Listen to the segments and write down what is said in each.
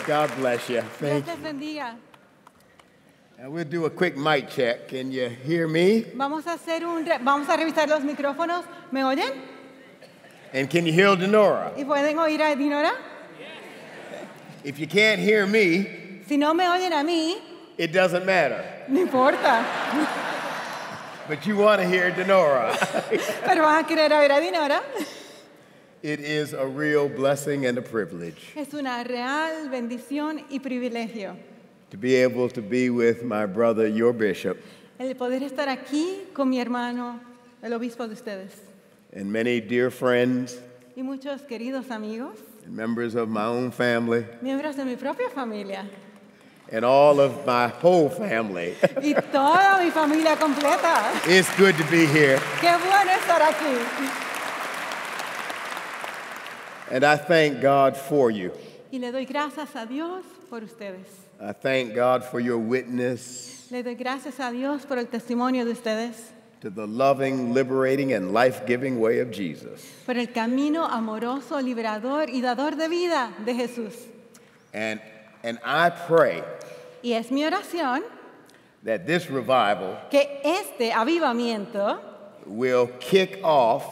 God bless you. Dios Thank les you. bendiga. And we'll do a quick mic check. Can you hear me? Vamos a revisar los micrófonos. ¿Me oyen? And can you hear Denora? ¿Y pueden oír a Dinora? If you can't hear me, Si no me oyen a mí, it doesn't matter. no importa. But you want to hear Denora. Pero van a querer oír a Dinora. It is a real blessing and a privilege Es una real bendición y privilegio to be able to be with my brother, your bishop, el poder estar aquí con mi hermano, el obispo de ustedes, and many dear friends y muchos queridos amigos, and members of my own family, miembros de mi propia familia and all of my whole family. y toda mi familia completa. It's good to be here. Qué bueno estar aquí. And I thank God for you. Y le doy gracias a Dios por ustedes. I thank God for your witness Le doy gracias a Dios por el testimonio de ustedes, to the loving, liberating, and life-giving way of Jesus. por el camino amoroso, liberador y dador de vida de Jesús. And I pray Y es mi oración that this revival que este avivamiento will kick off,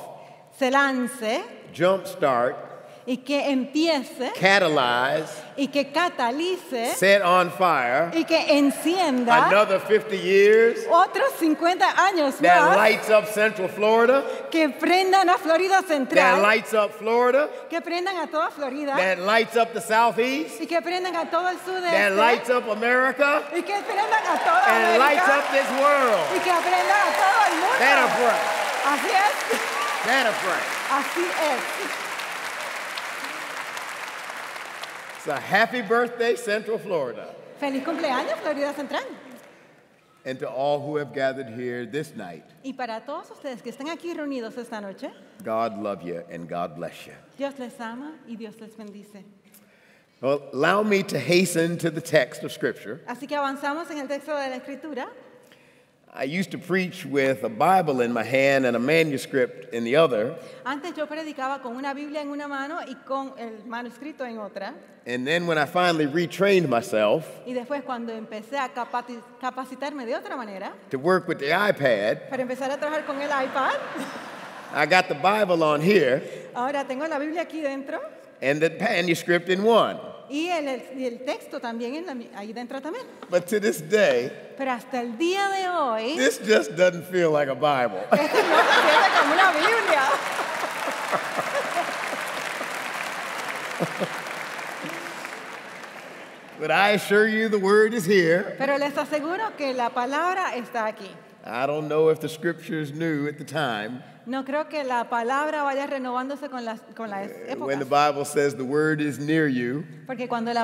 se lance jumpstart, y que empiece catalyze, y que catalice set on fire y que encienda another 50 years otros 50 años that más, lights up Central Florida, que prendan a Florida that Central, lights up Florida, que prendan a toda Florida that lights up the Southeast, y que prendan a todo el that lights sudeste up America, y que prendan a toda and lights América up this world. y que prendan a todo el mundo. That'll pray. Así es, That'll pray. así es. It's a happy birthday, Central Florida. Feliz cumpleaños, Florida Central. And to all who have gathered here this night, Y para todos ustedes que están aquí reunidos esta noche, God love you and God bless you. Dios les ama y Dios les bendice. Well, allow me to hasten to the text of Scripture. Así que avanzamos en el texto de la Escritura. I used to preach with a Bible in my hand and a manuscript in the other. Antes yo predicaba con una Biblia en una mano y con el manuscrito en otra. And then when I finally retrained myself Y después cuando empecé a capacitarme de otra manera, to work with the iPad, para empezar a trabajar con el iPad, I got the Bible on here ahora tengo la Biblia aquí dentro and the manuscript in one. y el texto también ahí dentro también. But to this day, Pero hasta el día de hoy, this just doesn't feel like a Bible. esto no se siente como una Biblia. But I assure you the word is here. Pero les aseguro que la palabra está aquí. I don't know if the scriptures knew at the time No creo que la palabra vaya renovándose con las when the épocas. Bible says the word is near you, Porque cuando la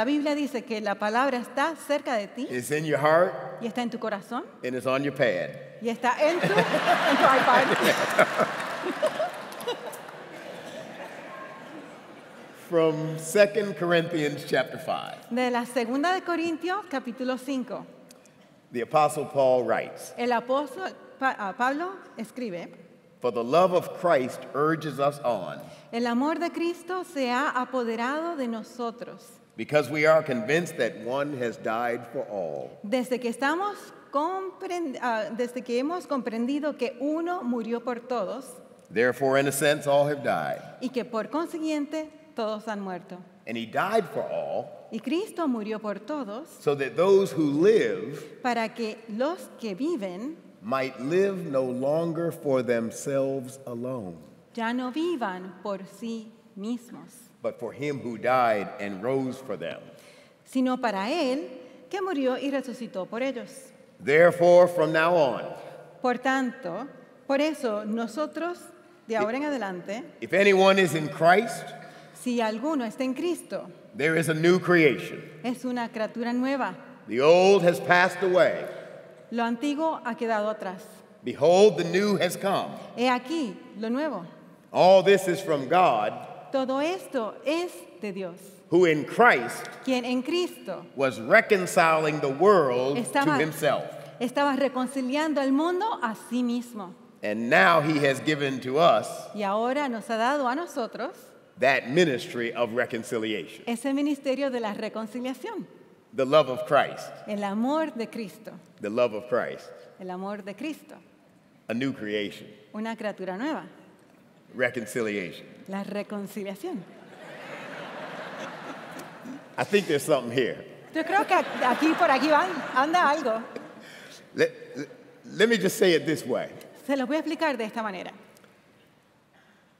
Biblia dice que la palabra está cerca de ti it's in your heart, y está en tu corazón and it's on your pad. y está en tu iPad. From 2 Corinthians chapter 5, De la segunda de Corintios, capítulo 5. the Apostle Paul writes, El apóstol Pablo escribe: "For the love of Christ urges us on, el amor de Cristo se ha apoderado de nosotros, because we are convinced that one has died for all, desde que hemos comprendido que uno murió por todos therefore in a sense all have died. y que por consiguiente todos han muerto. And he died for all, Y Cristo murió por todos so that those who live para que los que viven might live no longer for themselves alone, ya no vivan por sí mismos, but for him who died and rose for them. sino para Él que murió y resucitó por ellos. Therefore, from now on, Por tanto, por eso nosotros, de ahora en adelante, if anyone is in Christ, si alguno está en Cristo, there is a new creation. es una criatura nueva. The old has passed away. Lo antiguo ha quedado atrás. Behold, the new has come. He aquí lo nuevo. All this is from God, Todo esto es de Dios, who in Christ quien en Cristo was reconciling the world to Estaba- himself. estaba reconciliando al mundo a sí mismo. And now he has given to us Y ahora nos ha dado a nosotros that ministry of reconciliation. ese ministerio de la reconciliación, The love of Christ. el amor de Cristo, The love of Christ. el amor de Cristo, A new creation. una criatura nueva, Reconciliation. la reconciliación. I think there's something here. Yo creo que aquí por aquí anda algo. Let me just say it this way. Se los voy a explicar de esta manera.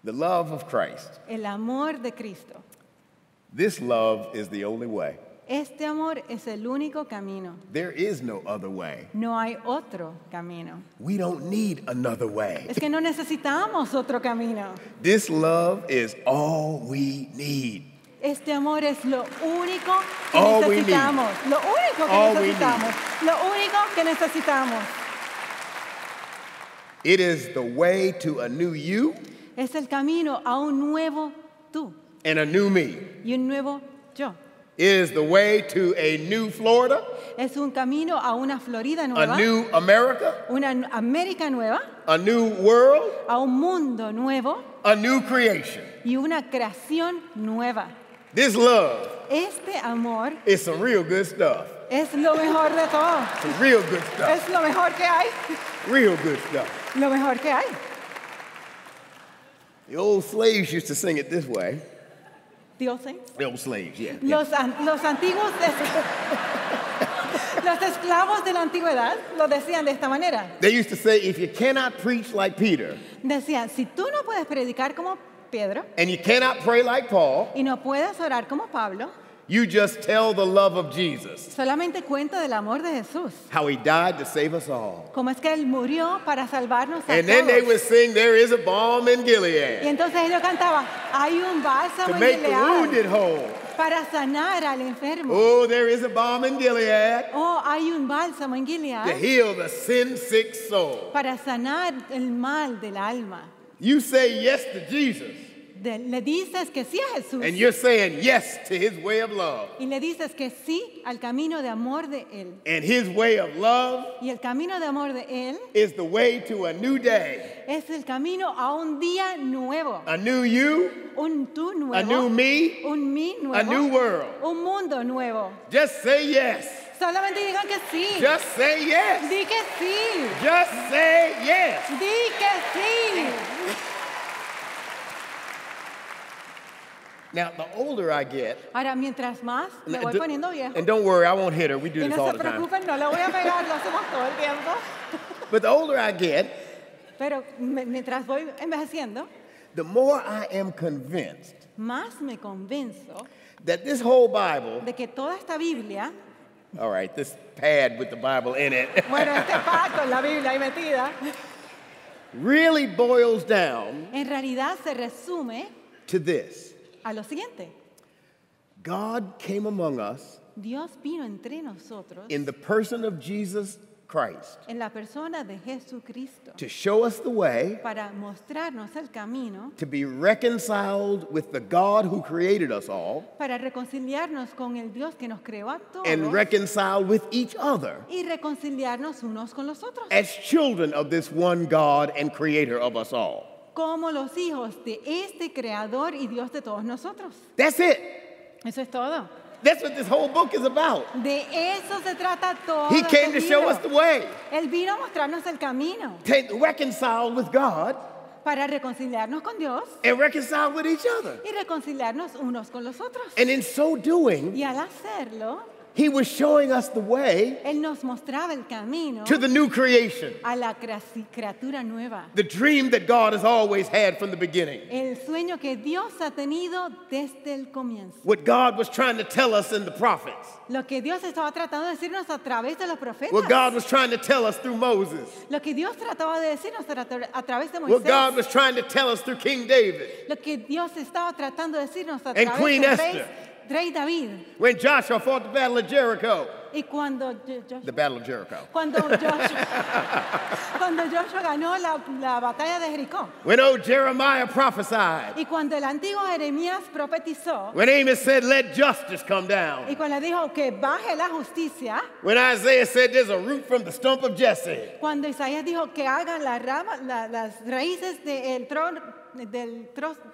The love of Christ. El amor de Cristo. This love is the only way. Este amor es el único camino. There is no other way. No hay otro camino. We don't need another way. Es que no necesitamos otro camino. This love is all we need. Este amor es lo único que All we need. necesitamos. Lo único que All we necesitamos. Lo único que necesitamos. It is the way to a new you Es el camino a un nuevo tú and a new me. y un nuevo yo. It is the way to a new Florida, Es un camino a una Florida a nueva, new America, una América nueva, a new world, a un mundo nuevo a new creation. y una creación nueva. This love Este amor is some real good stuff. es lo mejor de todo. Some real good stuff. Es lo mejor que hay. Real good stuff. Lo mejor que hay. The old slaves used to sing it this way. Dioses. The old slaves, yeah. Los antiguos, los esclavos de la antigüedad lo decían de esta manera. They used to say, if you cannot preach like Peter, Decían, si tú no puedes predicar como Pedro and you cannot pray like Paul, y no puedes orar como Pablo, you just tell the love of Jesus, solamente cuenta del amor de Jesús. how he died to save us all. Cómo es que Él murió para salvarnos a And then they todos. would sing, there is a balm in Y Gilead entonces ellos cantaban, hay un bálsamo to en make the wounded Gilead whole. para sanar al enfermo. Oh, there is a balm in Gilead Oh, hay un bálsamo en to Gilead heal the sin-sick soul. para sanar el mal del alma. You say yes to Jesus, Le dices que sí a Jesús and you're saying yes to his way of love. y le dices que sí al camino de amor de Él. And his way of love Y el camino de amor de Él is the way to a new day, es el camino a un día nuevo, a new you, un tú a nuevo, new me, un mí a new nuevo, world. un mundo nuevo. Just say yes. Solamente digan que sí. Just say yes. Di que sí. Just say yes. Di que sí. Now, the older I get, Ahora, mientras más me voy poniendo viejo, and don't worry, I won't hit her. We do y this no all se the time. preocupen, no le voy a pegar, lo hacemos todo el tiempo. But the older I get, Pero mientras voy envejeciendo, the more I am convinced más me convenzo that this whole Bible, de que toda esta Biblia, all right, this pad with the Bible in it, bueno, este pad con la Biblia ahí metida, really boils down en realidad se resume to this. a lo siguiente. God came among us Dios vino entre nosotros in the person of Jesus Christ en la persona de Jesucristo to show us the way para mostrarnos el camino, to be reconciled with the God who created us all para reconciliarnos con el Dios que nos creó a todos and reconciled with each other y reconciliarnos unos con los otros, as children of this one God and creator of us all. como los hijos de este Creador y Dios de todos nosotros. That's it. Eso es todo. That's what this whole book is about. De eso se trata todo. He came to este show libro. us the way, Él vino a mostrarnos el camino to reconcile with God para reconciliarnos con Dios and reconcile with each other. y reconciliarnos unos con los otros. And in so doing, Y al hacerlo, he was showing us the way Él nos mostraba el camino to the new creation, a la criatura nueva. the dream that God has always had from the beginning. El sueño que Dios ha tenido desde el comienzo. What God was trying to tell us in the prophets. Lo que Dios estaba tratando de decirnos a través de los profetas. What God was trying to tell us through Moses. Lo que Dios trataba de decirnos a través de What Moisés. God was trying to tell us through King David. Lo que Dios estaba tratando de decirnos a And través Queen del Esther. rey David. When Joshua fought the battle of Jericho. Y cuando The battle of Jericho. cuando Joshua ganó la batalla de Jericó. When old Jeremiah prophesied. Y cuando el antiguo Jeremías profetizó. When Amos said, let justice come down. Y cuando dijo que baje la justicia. When Isaiah said, there's a root from the stump of Jesse. Cuando Isaías dijo que hagan las raíces del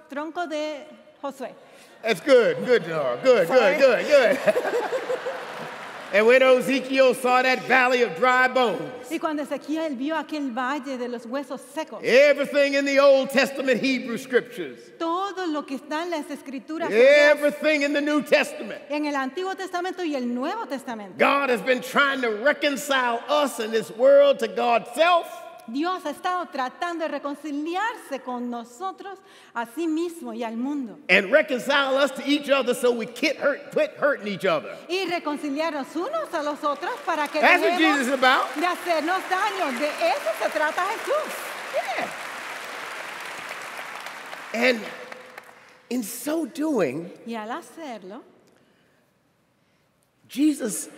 tronco de Josué. That's good. Good, Nora. Good, Sorry. good. And when Ezekiel saw that valley of dry bones, Y cuando Ezequiel vio aquel valle de los huesos secos, everything in the Old Testament Hebrew scriptures, todo lo que está en las escrituras hebreas, everything in the New Testament, en el Antiguo Testamento y el Nuevo Testamento, God has been trying to reconcile us in this world to God's self. Dios ha estado tratando de reconciliarse con nosotros a sí mismo y al mundo. And reconcile us to each other so we quit hurting each other. Y reconciliarnos unos a los otros para que That's what dejemos Jesus is about. de hacernos daño. De eso se trata Jesús. Yeah. And in so doing, Y al hacerlo, Jesus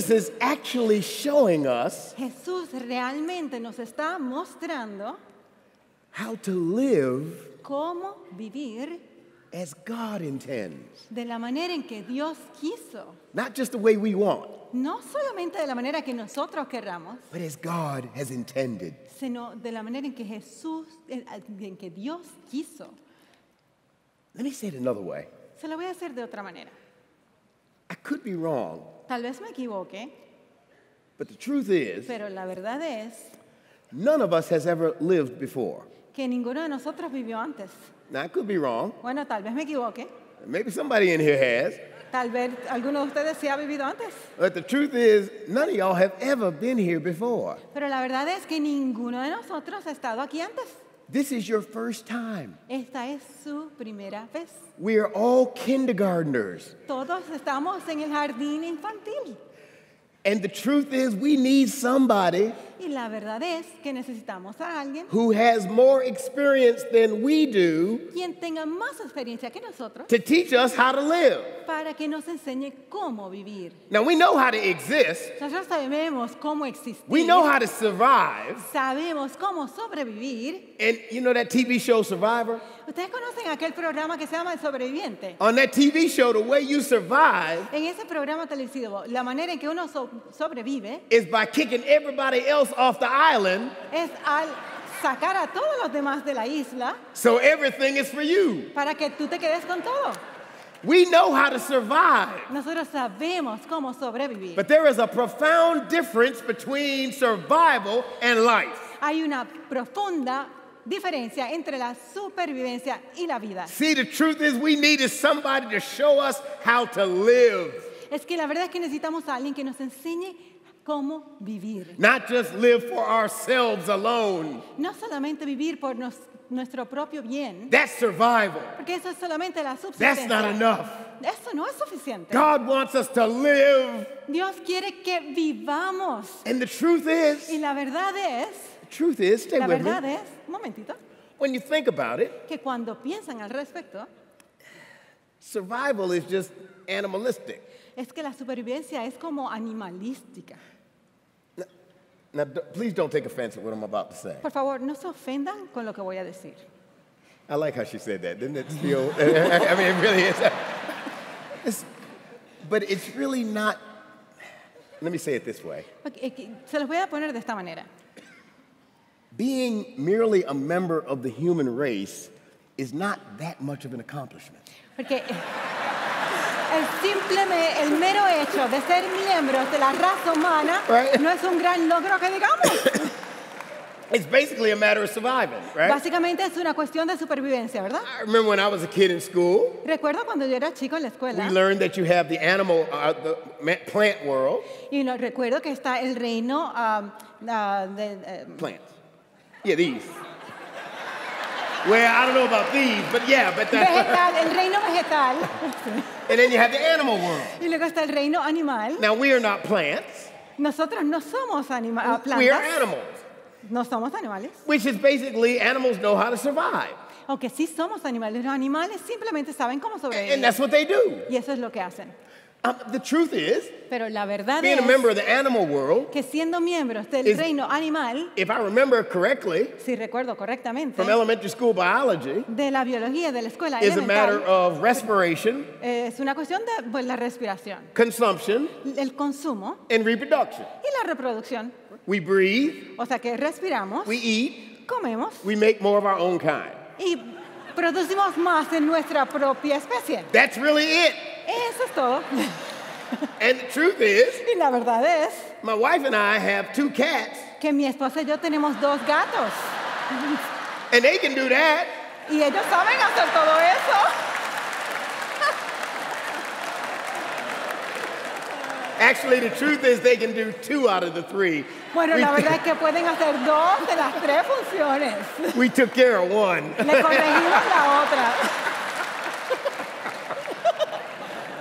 is actually showing us Jesús realmente nos está mostrando how to live cómo vivir as God intends. de la manera en que Dios quiso. Not just the way we want, No solamente de la manera que nosotros querramos, but as God has intended. sino de la manera en que en que Dios quiso. Let me say it another way. Se lo voy a hacer de otra manera. I could be wrong, Tal vez me equivoque, but the truth is, pero la verdad es none of us has ever lived before. que ninguno de nosotros vivió antes. Now, I could be wrong. Bueno, tal vez me equivoque. Maybe somebody in here has. Tal vez alguno de ustedes sí ha vivido antes. But the truth is, none of y'all have ever been here before. Pero la verdad es que ninguno de nosotros ha estado aquí antes. This is your first time. Esta es su primera vez. We are all kindergartners. Todos estamos en el jardín infantil. And the truth is, we need somebody Y la verdad es que necesitamos a alguien who has more experience than we do quien tenga más experiencia que nosotros to teach us how to live. para que nos enseñe cómo vivir. Now, we know how to exist. Nosotros sabemos cómo existir. We know how to survive. Sabemos cómo sobrevivir. And you know that TV show Survivor? Ustedes conocen aquel programa que se llama El Sobreviviente. On that TV show, the way you survive En ese programa televisivo, la manera en que uno sobrevive is by kicking everybody else off the island es al sacar a todos los demás de la isla so everything is for you. para que tú te quedes con todo. We know how to survive. Nosotros sabemos cómo sobrevivir. But there is a profound difference between survival and life. Hay una profunda diferencia entre la supervivencia y la vida. See, the truth is we needed somebody to show us how to live. Es que la verdad es que necesitamos a alguien que nos enseñe cómo vivir. Not just live for ourselves alone. No solamente vivir por nuestro propio bien, That's survival. porque eso es solamente la That's not subsistencia. enough. Eso no es suficiente. God wants us to live. Dios quiere que vivamos. And the truth is, Y la verdad stay la with verdad me. es, un momentito, When you think about it, que cuando piensan al respecto, survival is just animalistic. es que la supervivencia es como animalística. Now, please don't take offense at what I'm about to say. Por favor, no se ofendan con lo que voy a decir. I like how she said that. Didn't it feel? I mean, it really is. But it's really not. Let me say it this way. Se los voy a poner de esta manera. Being merely a member of the human race is not that much of an accomplishment. Porque el mero hecho de ser miembros de la raza humana Right. no es un gran logro que digamos. It's basically a matter of surviving, right? Básicamente es una cuestión de supervivencia, ¿verdad? I remember when I was a kid in school, Recuerdo cuando yo era chico en la we escuela learned that you have the animal, plant world. y recuerdo que está el reino Plants. Yeah, these. Well, I don't know about these, but yeah, but that's. vegetal, el reino vegetal And then you have the animal world. y luego está el reino animal. Now, we are not plants. Nosotros no somos plantas, We are animals, no somos animales, which is basically animals know how to survive. aunque sí somos animales. Los animales simplemente saben cómo And sobrevivir that's what they do. y eso es lo que hacen. The truth is, Pero la verdad being a es member of the animal world, que siendo miembros del is- reino animal, if I remember correctly, si recuerdo correctamente, from elementary school biology, de la biología de la escuela is a matter elemental, of respiration, es una cuestión de pues, la respiración, consumption, el consumo and reproduction. y la reproducción. We breathe, O sea que respiramos, we eat, comemos we make more of our own kind. y producimos más en nuestra propia especie. That's really it. Eso es todo. And the truth is, Y la verdad es my wife and I have 2 cats, que mi esposa y yo tenemos 2 gatos. and they can do that. Y ellos saben hacer todo eso. Actually, the truth is they can do 2 out of the 3. Bueno, la verdad es que pueden hacer 2 de las 3 funciones. We took care of one. Le corregimos la otra.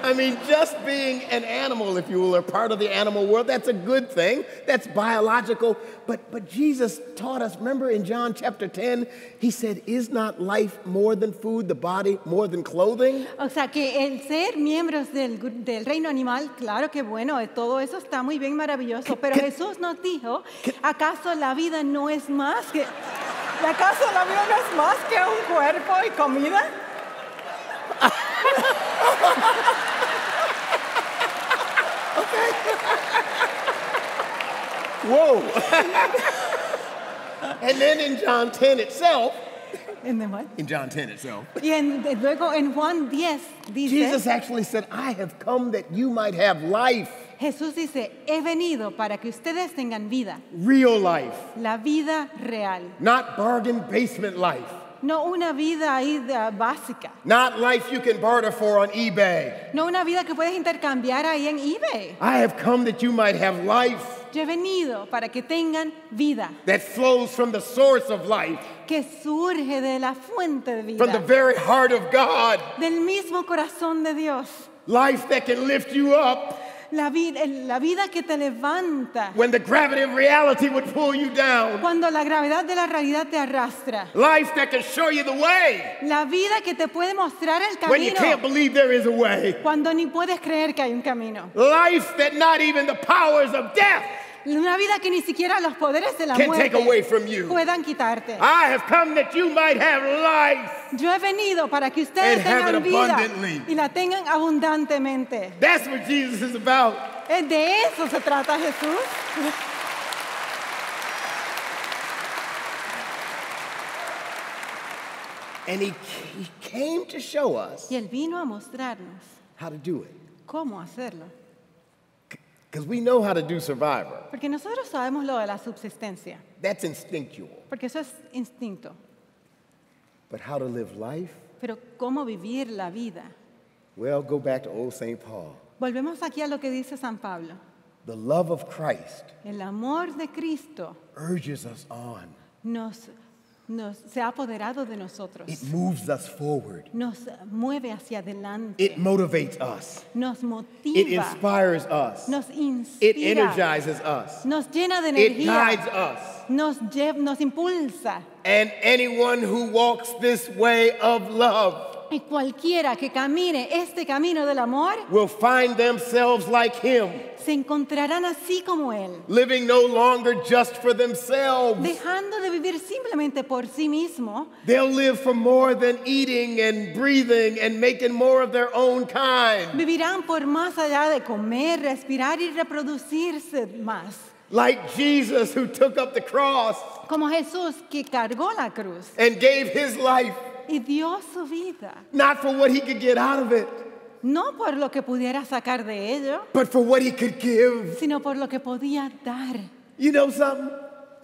I mean, just being an animal, if you will, or part of the animal world, that's a good thing. That's biological. But Jesus taught us, remember in John chapter 10, he said, is not life more than food, the body more than clothing? O sea, que el ser miembros del reino animal, claro que bueno, todo eso está muy bien, maravilloso, pero Jesús nos dijo, ¿acaso la vida no es más que un cuerpo y comida? Whoa. And then in John 10 itself, ¿En John 10 itself, Y luego en Juan 10 dice, Jesus actually said, I have come that you might have life, Jesús dice, he venido para que ustedes tengan vida, real life, la vida real, not bargain basement life, no una vida ahí básica, not life you can barter for on eBay. no una vida que puedes intercambiar ahí en eBay. I have come that you might have life Yo he venido para que tengan vida, that flows from the source of life, que surge de la fuente de from the vida, very heart of God, del mismo corazón de Dios. life that can lift you up La vida que te levanta when the gravity of reality would pull you down, cuando la gravedad de la realidad te arrastra. life that can show you the way La vida que te puede mostrar el when you can't camino believe there is a way, cuando ni puedes creer que hay un camino. life that not even the powers of death Una vida que ni siquiera los poderes de la can take away muerte from you. puedan quitarte. I have come that you might have life. Yo he venido para que ustedes And have tengan it vida abundantly. y la tengan abundantemente. That's what Jesus is about. De eso se trata Jesús. And he came to show us Y Él vino a mostrarnos how to do it. cómo hacerlo. Because we know how to do Survivor. Porque nosotros sabemos lo de la subsistencia, That's instinctual. porque eso es instinto. But how to live life? Pero cómo vivir la vida. Well, go back to old St. Paul. Volvemos aquí a lo que dice San Pablo. The love of Christ El amor de Cristo urges us on. se ha apoderado de nosotros. It moves us forward. Nos mueve hacia adelante. It motivates us. Nos It motiva. inspires us. Nos It inspira. energizes us. Nos llena de It energía. guides us. Nos impulsa. And anyone who walks this way of love Y cualquiera que camine este camino del amor will find themselves like him, se encontrarán así como Él, living no longer just for themselves. dejando de vivir simplemente por sí mismo. They'll live for more than eating and breathing and making more of their own kind. Vivirán por más allá de comer, respirar y reproducirse más. Like Jesus, who took up the cross Como Jesús que cargó la cruz and gave his life, y dio su vida, not for what he could get out of it, no por lo que pudiera sacar de ello, but for what he could give. sino por lo que podía dar. You know something?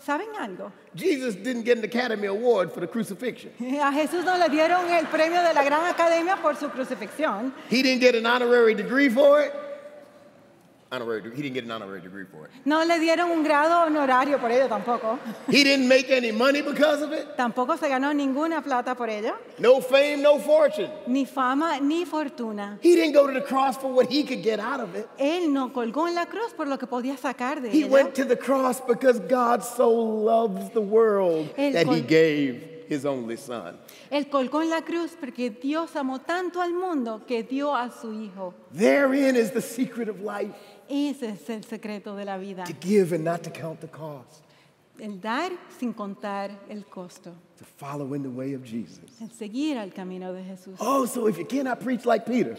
¿Saben algo? Jesus didn't get an Academy Award for the crucifixion. A Jesús no le dieron el premio de la Gran Academia por su crucifixión. He didn't get an honorary degree for it. He didn't get an honorary degree for it. No le dieron un grado honorario por ello tampoco. He didn't make any money because of it. Tampoco se ganó ninguna plata por ello. No fame, no fortune. Ni fama, ni fortuna. He didn't go to the cross for what he could get out of it. Él no colgó en la cruz por lo que podía sacar de He ella. went to the cross because God so loves the world that he gave his only son. Él colgó en la cruz porque Dios amó tanto al mundo que dio a su Hijo. Therein is the secret of life. Ese es el secreto de la vida. To give and not to count the cost. El dar sin contar el costo. To follow in the way of Jesus. El seguir al camino de Jesús. Oh, so if you cannot preach like Peter.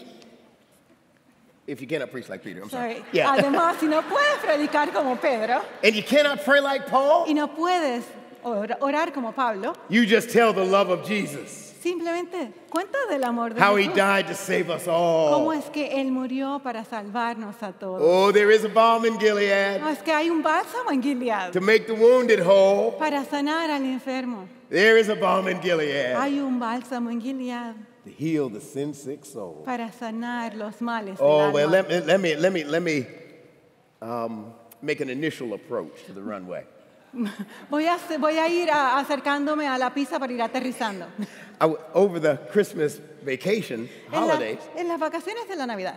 If you cannot preach like Peter, I'm sorry. Además, si no puedes predicar como Pedro And you cannot pray like Paul. y no puedes orar como Pablo, you just tell the love of Jesus. simplemente cuenta del amor de How he Jesús. died to save us Cómo all. es que Él murió para salvarnos a todos. Oh, there is a balm in Gilead No, es que hay un bálsamo en Gilead to make the wounded whole. para sanar al enfermo. There is a balm in Gilead Hay un bálsamo en Gilead to heal the sin-sick soul. para sanar los males del Oh, alma. well, let me make an initial approach to the runway. Voy a ir acercándome a la pista para ir aterrizando. Over the Christmas vacation holidays, En las vacaciones de la Navidad,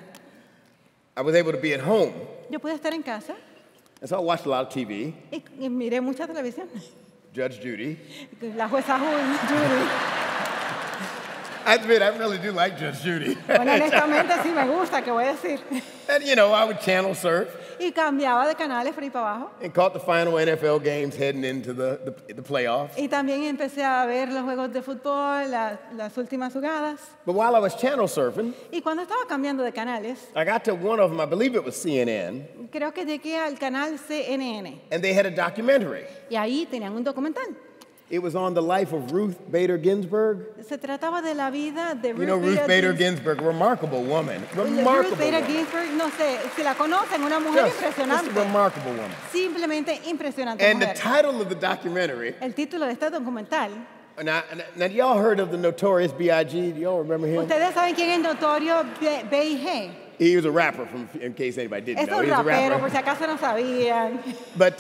I was able to be at home, yo pude estar en casa and so I watched a lot of TV. y miré mucha televisión. Judge Judy. La jueza Judy. I admit, I really do like Judge Judy. Bueno, honestamente sí me gusta, que voy a decir. And you know, I would channel surf Y cambiaba de canales por ahí para abajo. and caught the final NFL games heading into the playoffs. Y también empecé a ver los juegos de fútbol, las últimas jugadas. But while I was channel surfing, Y cuando estaba cambiando de canales, I got to one of them, I believe it was CNN, creo que llegué al canal CNN. and they had a documentary. Y ahí tenían un documental. It was on the life of Ruth Bader Ginsburg. Se trataba de la vida de You know, Ruth Bader Ginsburg, remarkable woman. Ruth Remarkable Bader woman. Ginsburg, no sé si la conocen, una mujer Just a impresionante. remarkable woman. Simplemente impresionante And the mujer. title of the documentary, El título de este documental. now y'all heard of the notorious B.I.G.? Do y'all remember him? Ustedes saben quién es Notorio B.I.G. He was a rapper, in case anybody didn't Es know. un He was a rapero, por rapper. si acaso no sabían. But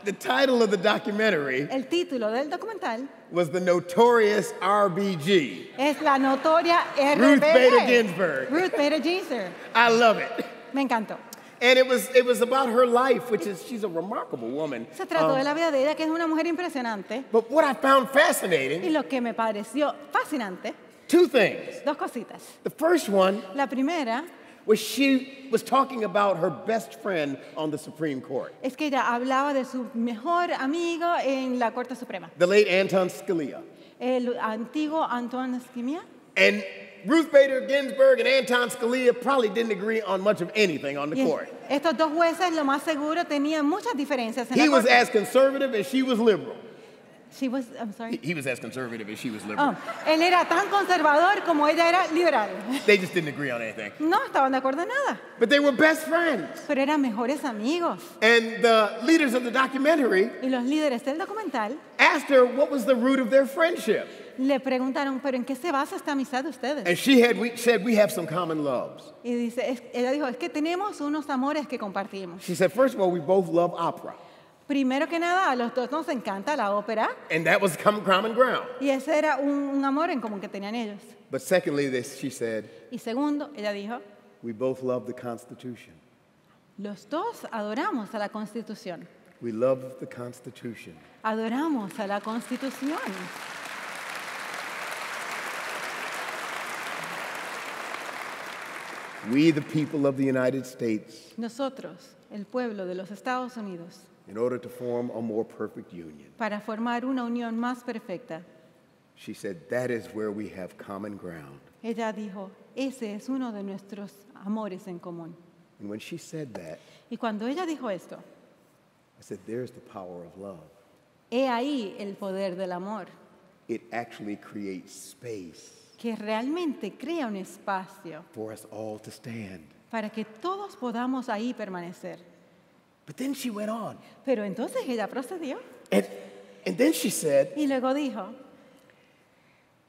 the title of the documentary El título del documental was The Notorious RBG. es la notoria RBG. Ruth Bader Ginsburg. Ruth Bader Ginsburg. I love it. Me encantó. And it was about her life, which is, she's a remarkable woman. Se trató de la vida de ella, que es una mujer impresionante. But what I found Y fascinating, lo que me pareció fascinante, two things. dos cositas. The first one La primera was she was talking about her best friend on the Supreme Court, es que ella hablaba de su mejor amigo en la Corte Suprema, the late Anton Scalia. el antiguo Antoine Scalia. And Ruth Bader Ginsburg and Anton Scalia probably didn't agree on much of anything on the Y court. estos dos jueces, lo más seguro, tenían muchas diferencias en He la was Corte. as conservative as she was liberal. I'm sorry. He was as conservative as she was liberal. Oh, él era tan conservador como ella era liberal. They just didn't agree on anything. No estaban de acuerdo en nada, But they were best friends. pero eran mejores amigos. And the leaders of the documentary Y los líderes del documental asked her what was the root of their friendship. le preguntaron, ¿pero en qué se basa esta amistad de ustedes? And she said, we have some common loves. Y dice, ella dijo, es que tenemos unos amores que compartimos. She said, first of all, we both love opera. Primero que nada, a los dos nos encanta la ópera And that was common ground. y ese era un amor en común que tenían ellos. But secondly, she said, Y segundo, ella dijo, we both love the Constitution. los dos adoramos a la Constitución. We love the Constitution. Adoramos a la Constitución. We, the people of the United States, Nosotros, el pueblo de los Estados Unidos, in order to form a more perfect union. para formar una unión más perfecta. She said, that is where we have common ground. Ella dijo, ese es uno de nuestros amores en común. And when she said that, Y cuando ella dijo esto, I said, there's the power of love. he ahí el poder del amor, It actually creates space que realmente crea un espacio for us all to stand. para que todos podamos ahí permanecer. But then she went on. Pero entonces ella procedió And then she said, y luego dijo,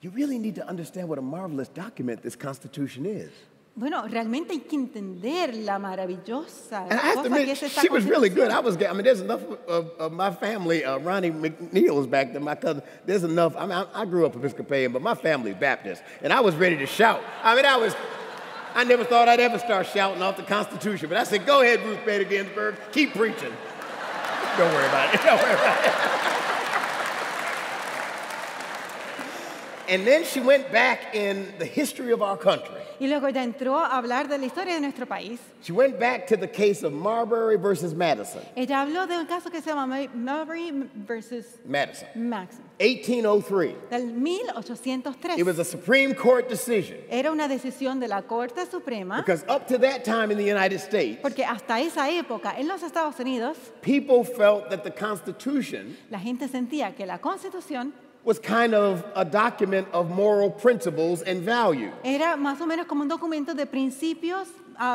you really need to understand what a marvelous document this Constitution is. bueno, realmente hay que entender la maravillosa And I have to cosa que es admit, esta she was really good. Constitución. There's enough of my family, Ronnie McNeil was back there, my cousin. There's enough. I grew up Episcopalian, but my family's Baptist. And I was ready to shout. I never thought I'd ever start shouting off the Constitution. But I said, go ahead, Ruth Bader Ginsburg, keep preaching. Don't worry about it. Don't worry about it. And then she went back in the history of our country. Y luego ella entró a hablar de la historia de nuestro país. She went back to the case of Marbury versus Madison. Ella habló de un caso que se llama Marbury versus Madison. Maxim, 1803. del 1803. It was a Supreme Court decision. Era una decisión de la Corte Suprema, Because up to that time in the United States, porque hasta esa época en los Estados Unidos people felt that the Constitution la gente sentía que la Constitución was kind of a document of moral principles and value. era más o menos como un documento de principios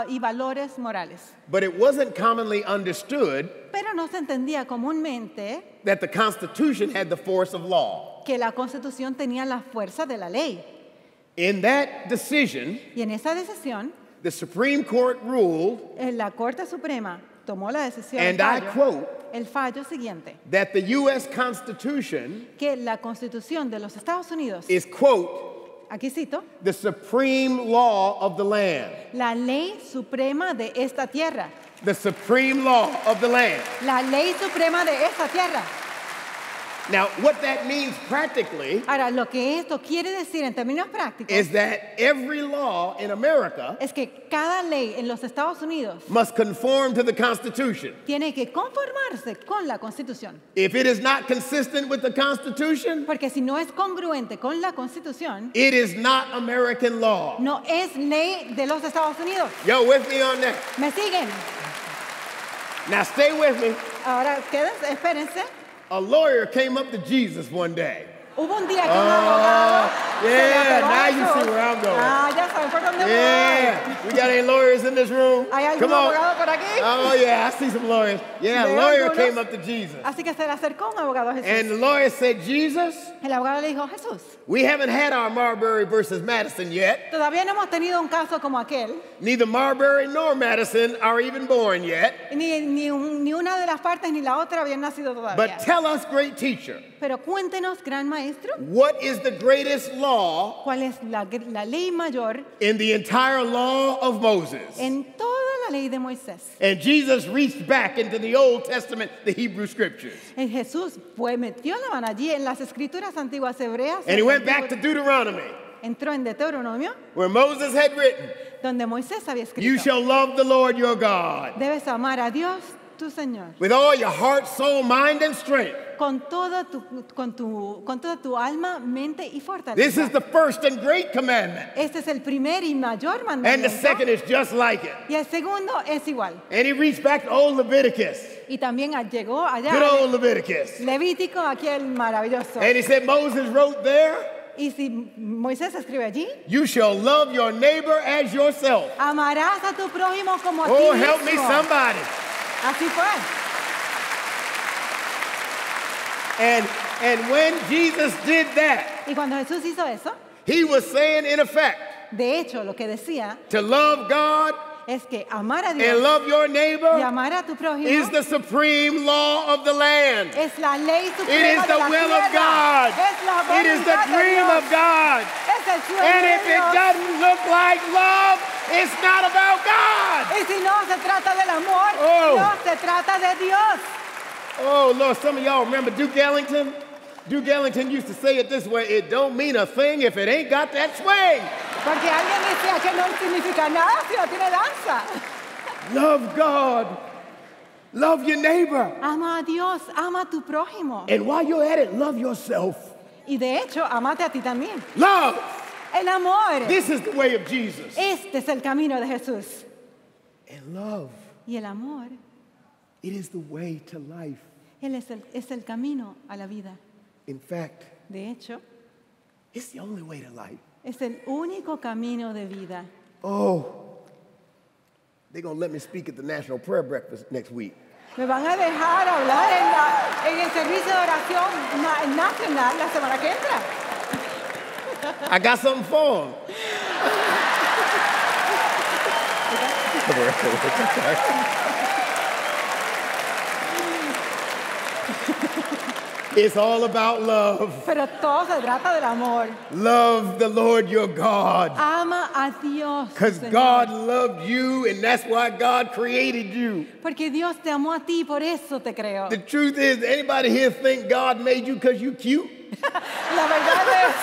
y valores morales. But it wasn't commonly understood Pero no se entendía comúnmente that the Constitution had the force of law. que la Constitución tenía la fuerza de la ley. In that decision, Y en esa decisión, the Supreme Court ruled, la Corte Suprema tomó la decisión, and I quote, el fallo siguiente, that the U.S. Constitution que la Constitución de los Estados Unidos, is, quote, aquí cito, the supreme law of the land. la ley suprema de esta tierra, The supreme law of the land. la ley suprema de esta tierra. Now, what that means practically Ahora, lo que esto quiere decir en términos prácticos is that every law in America es que cada ley en los Estados Unidos must conform to the Constitution. tiene que conformarse con la Constitución. If it is not consistent with the Constitution, Porque si no es congruente con la Constitución, it is not American law. no es ley de los Estados Unidos. Yo, with me on that. ¿Me siguen? Now, stay with me. Ahora, quédense, espérense. A lawyer came up to Jesus one day. Hubo un día que un abogado se le Yeah, apegó a now you Jesús. see where I'm going. Ya saben por dónde voy. Yeah, we got any lawyers in this room? ¿Hay algún Come on. abogado por aquí? Oh, yeah, I see some lawyers. Yeah, a Veo lawyer algunos. came up to Jesus. Así que se le acercó un abogado a Jesús. And the lawyer said, Jesus, El abogado le dijo, Jesús, we haven't had our Marbury versus Madison yet. todavía no hemos tenido un caso como aquel. Neither Marbury nor Madison are even born yet. Ni una de las partes ni la otra habían nacido todavía. But tell us, great teacher, Pero cuéntenos, gran maestro, what is the greatest law ¿cuál es la ley mayor in the entire law of Moses? en toda la ley de Moisés? And Jesus reached back into the Old Testament, the Hebrew Scriptures. Jesús metió la mano allí en las escrituras antiguas hebreas. And he went back to Deuteronomy, Entró en Deuteronomio, where Moses had written, donde Moisés había you escrito, shall love the Lord your God debes amar a Dios, tu Señor, with all your heart, soul, mind, and strength. con toda tu alma, mente y fortaleza. This is the first and great commandment. Este es el primer y mayor And the mandamiento. second is just like it. Y el segundo es igual. And he reached back to old Leviticus, Y también llegó allá good old Leviticus. Levítico, aquel maravilloso. And he said, Moses wrote there, Y si Moisés escribe allí, you shall love your neighbor as yourself. amarás a tu prójimo como a ti Oh, mismo. help me somebody. Así fue. And when Jesus did that, Y cuando Jesús hizo eso, he was saying, in effect, de hecho, lo que decía to love God es que amar a and Dios love your y neighbor amar a tu prójimo is the supreme law of the land. es la ley It suprema is de the la will of tierra. God. Es la It is the voluntad de dream Dios. of God. Es el sueño And de if it Dios. doesn't look like love, it's not about God. Y si no se trata del amor, Oh. no se trata de Dios. Oh, Lord, some of y'all remember Duke Ellington? Duke Ellington used to say it this way, it don't mean a thing if it ain't got that swing. Porque alguien decía que no significa nada si no tiene danza. Love God. Love your neighbor. Ama a Dios, ama a tu prójimo. And while you're at it, love yourself. Y de hecho, amate a ti también. Love. El amor. This is the way of Jesus. Este es el camino de Jesús. And love, Y el amor, it is the way to life. Él es el camino a la vida. In fact, De hecho, it's the only way to life. es el único camino de vida. Oh, they're going to let me speak at the National Prayer Breakfast next week. Me van a dejar hablar en el servicio de oración nacional la semana que entra. I got something for them. It's all about love. Pero todo se trata del amor. Love the Lord your God. Ama a Dios. Because Señor. God loved you, and that's why God created you. Porque Dios te amó a ti, por eso te creó. The truth is, anybody here think God made you because you cute? La verdad es,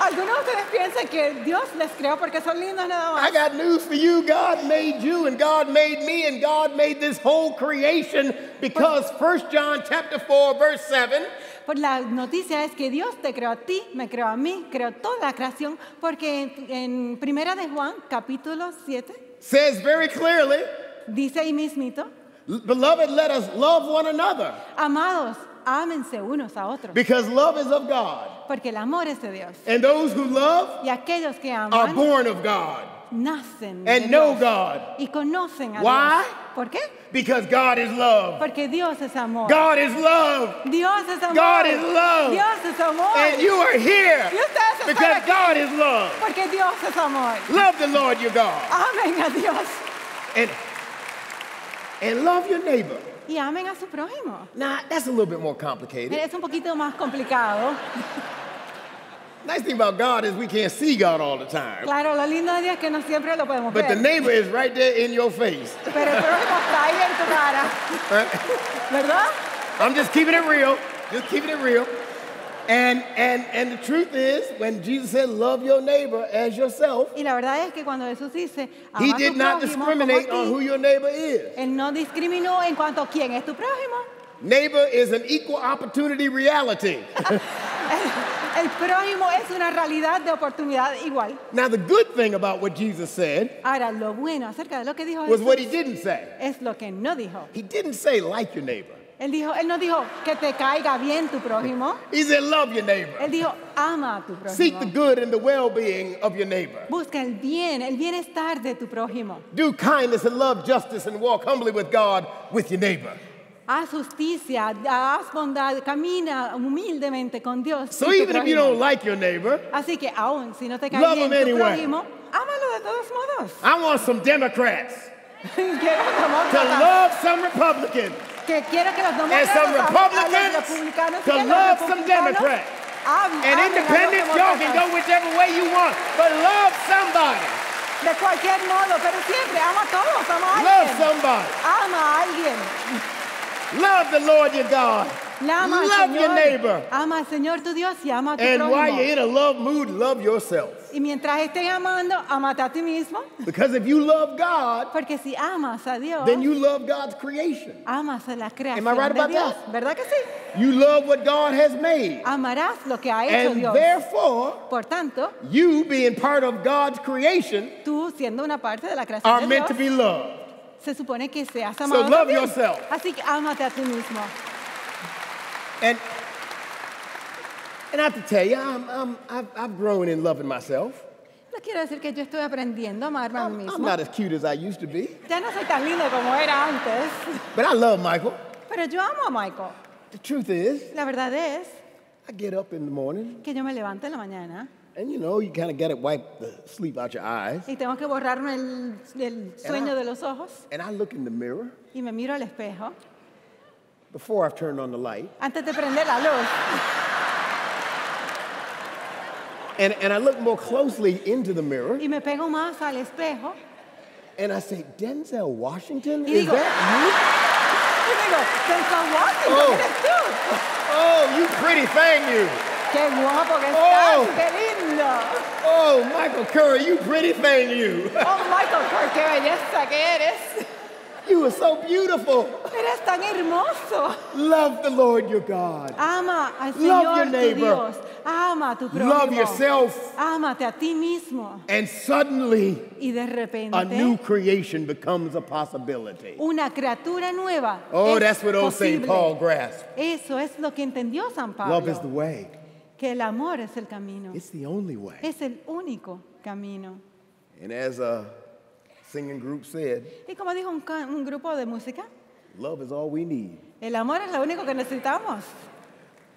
Algunos de ustedes piensan que Dios les creó porque son lindos nada I más. got news for you. God made you and God made me and God made this whole creation because 1 John chapter 4 verse 7 Pues la noticia es que Dios te creó a ti, me creó a mí, creó toda la creación, porque en Primera de Juan, capítulo 7, says very clearly, dice ahí mismito, beloved, let us love one another amados, ámense unos a otros, because love is of God. porque el amor es de Dios. And those who love Y aquellos que are aman born of God nacen de and know Dios God. y conocen a Why? Dios. ¿Por qué? Because God is love. Porque Dios es amor. God is love. Dios es amor. God is love. Dios es amor. And you are here Y ustedes están because aquí God is love. porque Dios es amor. Love the Lord your God. Amen a Dios And love your neighbor. y amen a su prójimo. Now, that's a little bit more complicated. Es un poquito más complicado. Nice thing about God is we can't see God all the time. Claro, lo lindo de Dios es que no siempre lo podemos But the ver. neighbor is right there in your face. Pero el prójimo está ahí en tu cara, Right? ¿verdad? I'm just keeping it real. Just keeping it real. And the truth is, when Jesus said, love your neighbor as yourself, Y la verdad es que cuando Jesús dice, ama he a tu did not prójimo como discriminate a on ti, who your neighbor is. Él no discriminó en cuanto a quién es tu prójimo. Neighbor is an equal opportunity reality. El prójimo es una realidad de oportunidad igual. Now, the good thing about what Jesus said Ahora, lo bueno acerca de lo que dijo was Jesús what he didn't say. es lo que no dijo. He didn't say, like your neighbor. Él no dijo que te caiga bien tu prójimo. He said, love your neighbor. Él dijo, ama a tu Seek the prójimo. good and the well-being of your neighbor. Busca el bienestar de tu prójimo. Do kindness and love justice and walk humbly with God with your neighbor. Haz justicia, haz bondad, camina humildemente con Dios. So y tu even if you prójimo. don't like your neighbor, Así que aún si no te cae Love bien him tu anyway. prójimo, ámalo de todos modos. I want some Democrats Quiero to demócratas, love some Republicans quiero que los and some demócratas amen a los Republicans republicanos y to que los love some republicanos Democrats. amen And a los independents, y'all can demócratas. go whichever way you want, but love somebody. De cualquier modo, pero siempre ama a todos, ama a Love alguien. somebody. Ama a alguien. Love the Lord your God. Ama al Love your Señor. neighbor. Ama al Señor tu Dios y ama a tu And while you're prójimo. in a love mood, love yourself. Y mientras estés amando, amate a ti mismo. Because if you love God, Porque si amas a Dios, then you love God's creation. amas a la creación Am I right de about Dios. that? ¿Verdad que sí? You love what God has made. Amarás lo que ha hecho And Dios. therefore, Por tanto, you being part of God's creation tú siendo una parte de la creación are de meant Dios, to be loved. se supone que seas amado love también. yourself. Así que ámate a ti mismo. And I have to tell you, I've grown in loving myself. No quiero decir que yo estoy aprendiendo a amarme a mí I'm mismo. not as cute as I used to be, Ya no soy tan lindo como era antes. but I love Michael. Pero yo amo a Michael. The truth is, La verdad es I get up in the morning, que yo me levanto en la mañana and you kind of got to wipe the sleep out your eyes. y tengo que borrarme el sueño de los ojos And I look in the mirror y me miro al espejo before I've turned on the light, antes de prender la luz. and I look more closely into the mirror, Y me pego más al espejo and I say, Denzel Washington, y is digo, that y digo, Denzel Washington, Oh. eres tú. you? Oh, you pretty thing, you. Qué guapo que Oh. estás, qué lindo. Oh, Michael Curry, you pretty thing, you. Oh, Michael, qué belleza que eres. You are so beautiful. Eres tan hermoso. Love the Lord your God. Ama al Love your Señor tu neighbor. Dios. Ama a tu prójimo. Love yourself. Ámate a ti mismo. And suddenly, Y de a repente, new creation becomes a possibility. una criatura nueva. Oh, es that's what old St. posible. Paul grasped. Eso es lo que entendió San Love is the Pablo. way. Que el amor es el camino. It's the only way. Es el único camino. And as a singing group said, Y como dijo un grupo de música, love is all we need. el amor es lo único que necesitamos.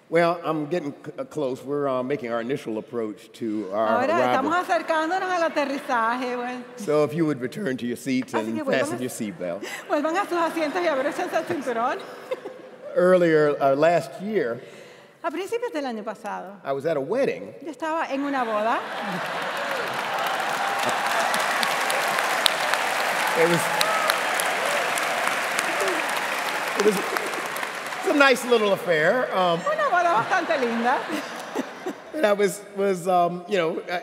Well, I'm getting close. We're making our initial approach to our Ahora estamos arrival. acercándonos al aterrizaje. Bueno, So if you would return to your seats Así and que volvamos. fasten your seatbelt. vuelvan a sus asientos y abróchense el cinturón. Earlier, last year, A principios del año pasado, I was at a wedding. yo estaba en una boda. It's a nice little affair. Una boda bastante linda. And I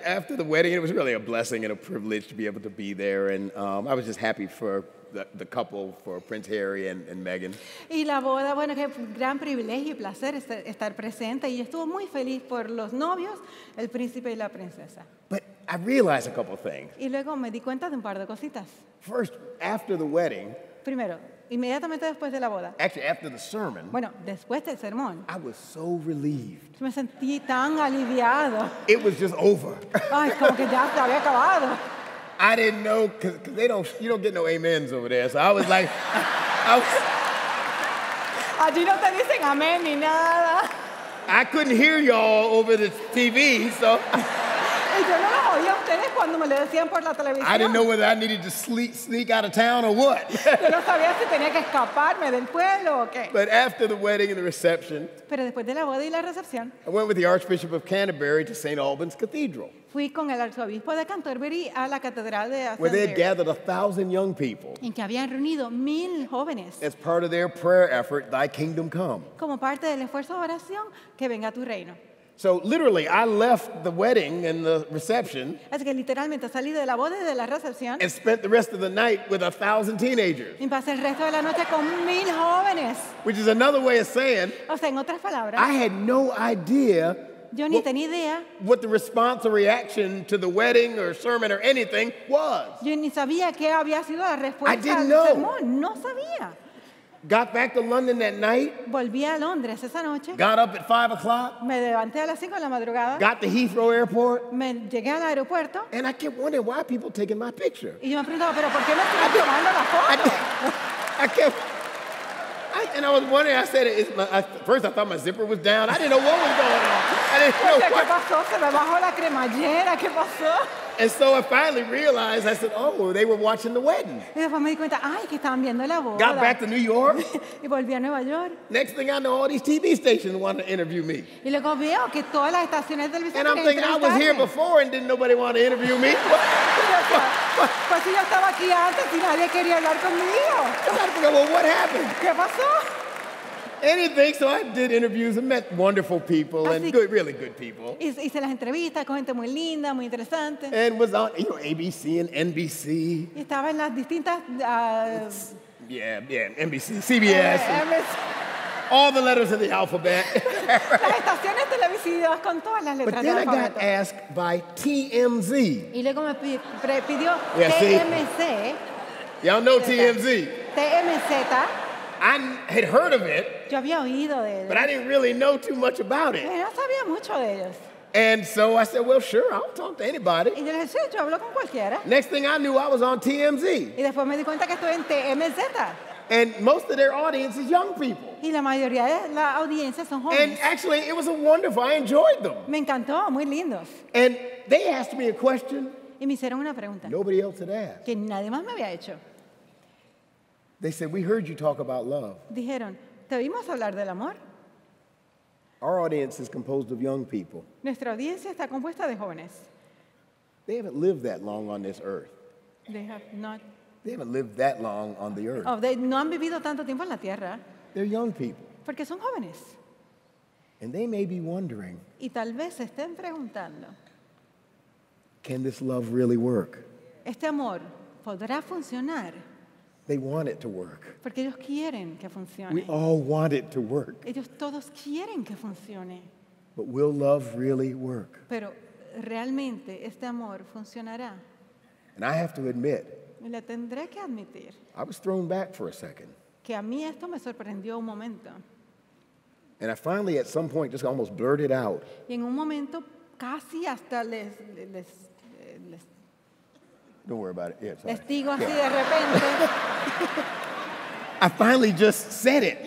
after the wedding, it was really a blessing and a privilege to be able to be there. And I was just happy for the couple, for Prince Harry and Meghan. Y la boda, bueno, qué gran privilegio y placer estar presente. Y estuvo muy feliz por los novios, el príncipe y la princesa. But I realized a couple of things. Y luego me di cuenta de un par de cositas. First, after the wedding, Primero, inmediatamente después de la boda. actually after the sermon, Bueno, después del sermón, I was so relieved. me sentí tan aliviado. It was just over. Ay, como que ya se había acabado. I didn't know, because you don't get no amens over there. So I was like, Allí no te dicen amén ni nada. I couldn't hear y'all over the TV, so Y yo no los oía a ustedes cuando me lo decían por la televisión. I didn't know whether I needed to sneak out of town or what. Yo no sabía si tenía que escaparme del pueblo o qué. But after the wedding and the reception, Pero después de la boda y la recepción, I went with the Archbishop of Canterbury to St. Albans Cathedral, fui con el arzobispo de Canterbury a la catedral de where they had Canterbury, gathered 1,000 young people en que habían reunido 1,000 jóvenes as part of their prayer effort, Thy Kingdom Come. como parte del esfuerzo de oración que venga tu reino. So literally, I left the wedding and the reception Así que literalmente salí de la boda y de la recepción and spent the rest of the night with 1,000 teenagers, y pasé el resto de la noche con 1,000 jóvenes. which is another way of saying O sea, en otras palabras, I had no idea yo ni tenía idea, what the response or reaction to the wedding or sermon or anything was. yo ni sabía qué había sido la I respuesta didn't al know. sermón, no sabía. Got back to London that night, Volví a Londres esa noche, got up at 5 o'clock, me levanté a las 5 de la madrugada, got to Heathrow Airport, me llegué al aeropuerto and I kept wondering why people taking my picture. y yo me preguntaba, ¿pero por qué me están tomando la foto? And I was wondering, I said, first I thought my zipper was down. I didn't know what was going on. I didn't know ¿Qué what. pasó? Se me bajó la cremallera, ¿qué pasó? And so I finally realized, I said, oh, they were watching the wedding. Y después me di cuenta, ay, que estaban viendo la boda. Got back to New York. Y volví a Nueva York. Next thing I know, all these TV stations wanted to interview me. Y luego veo que todas las estaciones de televisión And I'm querían thinking, I was here entrevistarme. before and didn't nobody want to interview me. Pues si yo estaba aquí antes y nadie quería hablar conmigo. I got to figure, well, what happened? ¿Qué pasó? Anything. So I did interviews and met wonderful people and Así- really good people. Hice las entrevistas con gente muy linda, muy interesante. And was on, ABC and NBC. Y estaba en las distintas... Yeah, NBC, CBS, and all the letters of the alphabet. las estaciones televisivas con todas las But letras then del I got alfabeto. asked by TMZ. Y luego me pidió Yeah, see? TMZ, Y'all know TMZ. TMZ. I had heard of it, Yo había oído de but ellos. I didn't really know too much about it. Pero no sabía mucho de ellos. And so I said, well, sure, I'll talk to anybody. Y yo le dije, sí, yo hablo con cualquiera. Next thing I knew, I was on TMZ. Y después me di cuenta que estoy en TMZ. And most of their audience is young people. Y la mayoría de la audiencia son And jóvenes. actually, it was a wonderful, I enjoyed them. Me encantó, muy lindos. And they asked me a question Y me hicieron una pregunta nobody else had asked. que nadie más me había hecho. They said, we heard you talk about love. Dijeron, ¿te oímos hablar del amor? Our audience is composed of young people. Nuestra audiencia está compuesta de jóvenes. They haven't lived that long on this earth. They have not, They haven't lived that long on the earth. no han vivido tanto tiempo en la tierra They're young people. porque son jóvenes. And they may be wondering, Y tal vez se estén preguntando, can this love really work? ¿este amor podrá funcionar? They want it to work. Porque ellos quieren que We funcione. all want it to work. Ellos todos quieren que funcione. But will love really work? Pero realmente este amor funcionará. And I have to admit, Y le tendré que admitir I was thrown back for a second. que a mí esto me sorprendió un momento. And I finally, at some point, just almost blurted out, Y en un momento casi hasta les don't worry about it. Yeah, sorry. digo así de repente. I finally just said it.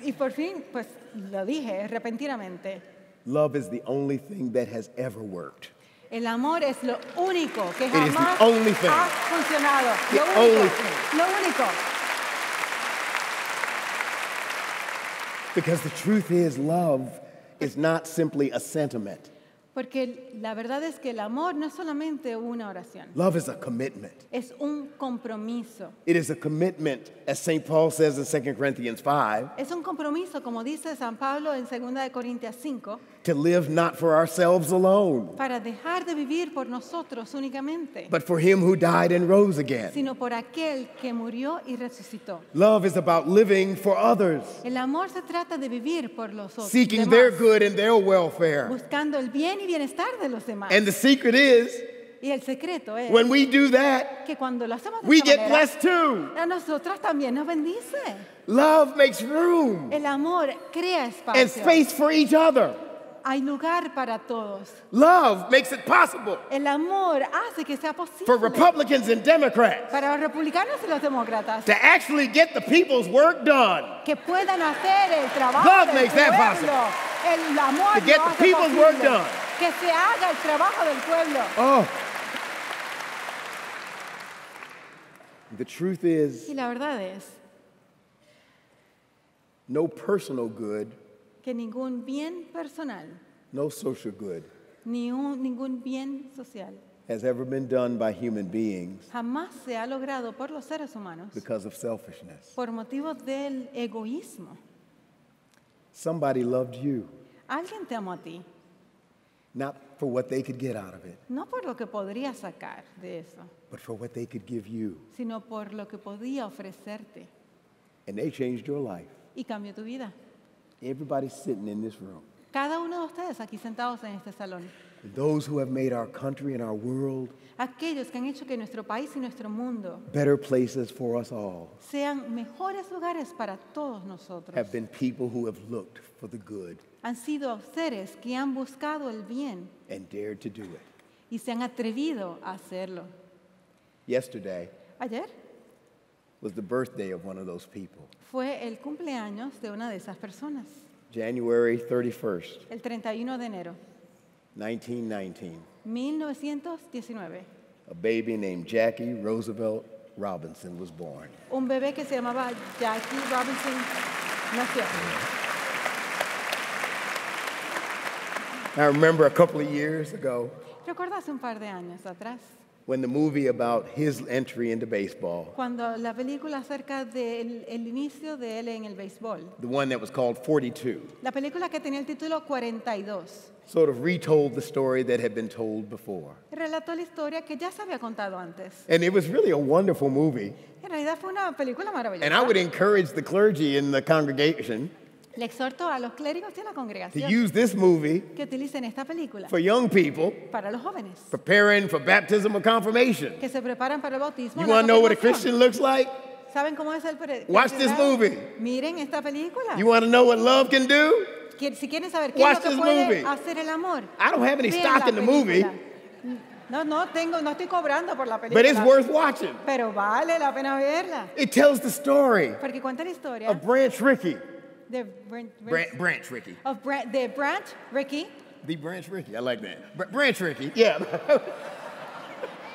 Y por fin, pues lo dije repentinamente. Love is the only thing that has ever worked. El amor es lo único que It is the jamás only thing. ha funcionado. The Lo only único. thing. Lo único. Because the truth is, love is not simply a sentiment. Porque la verdad es que el amor no es solamente una oración. Love is a commitment. Es un compromiso. It is a commitment, as St. Paul says in 2 Corinthians 5, Es un compromiso, como dice San Pablo en 2 de Corintios 5, to live not for ourselves alone, para dejar de vivir por nosotros únicamente, but for him who died and rose again. sino por aquel que murió y resucitó. Love is about living for others, El amor se trata de vivir por los otros, seeking their good and their welfare. buscando el bien y bienestar de los demás. And the secret is, Y el secreto es when we do that, que cuando lo hacemos de we esta get manera, blessed too. a nosotros también nos bendice. Love makes room El amor crea and espacio. space for each other. Hay lugar para todos. Love makes it possible El amor hace que sea posible for Republicans and Democrats para los republicanos y los demócratas to actually get the people's work done. que puedan hacer el trabajo Love del makes that pueblo. possible. El amor To get lo the hace people's posible. work done. Que se haga el trabajo del pueblo. Oh. The truth is, Y la verdad es no personal good, que ningún bien personal, no social good ningún bien social, has ever been done by human beings jamás se ha logrado por los seres humanos because of selfishness. por motivo del egoísmo. Somebody loved you, Alguien te amó a ti, not for what they could get out of it, no por lo que podría sacar de eso, but for what they could give you. sino por lo que podía ofrecerte. And they changed your life. Y cambió tu vida. Everybody sitting in this room. Cada uno de ustedes aquí sentados en este salón. And those who have made our country and our world Aquellos que han hecho que nuestro país y nuestro mundo better places for us all sean mejores lugares para todos nosotros. have been people who have looked for the good Han sido seres que han buscado el bien and dared to do it. y se han atrevido a hacerlo. Yesterday Ayer was the birthday of one of those people. fue el cumpleaños de una de esas personas, January 31st, el 31 de enero, 1919. 1919. A baby named Jackie Roosevelt Robinson was born. Un bebé que se llamaba Jackie Robinson nació. I remember a couple of years ago Recuerdo hace un par de años atrás, when the movie about his entry into baseball, cuando la película acerca del el inicio de él en el béisbol, the one that was called 42, la película que tenía el título 42, sort of retold the story that had been told before. relató la historia que ya se había contado antes. And it was really a wonderful movie. En realidad fue una película maravillosa. And I would encourage the clergy in the congregation Le exhorto a los clérigos y a la to congregación use this movie que utilicen esta película for young people para los jóvenes preparing for baptism or confirmation. que se preparan para el bautismo. You la want to know what a confirmación. Christian looks like? ¿Saben cómo es el Watch this movie. Miren esta película. You want to know what love can do? Si quieren saber qué Watch es lo que this puede movie. hacer el amor, I don't have any vean stock la in the movie, película. No estoy cobrando por la película. but it's worth watching. Pero vale la pena verla. It tells the story Porque cuenta la historia of Branch Rickey. de Branch Rickey. de Branch Rickey. The Branch Rickey. I like that. Branch Rickey. Yeah.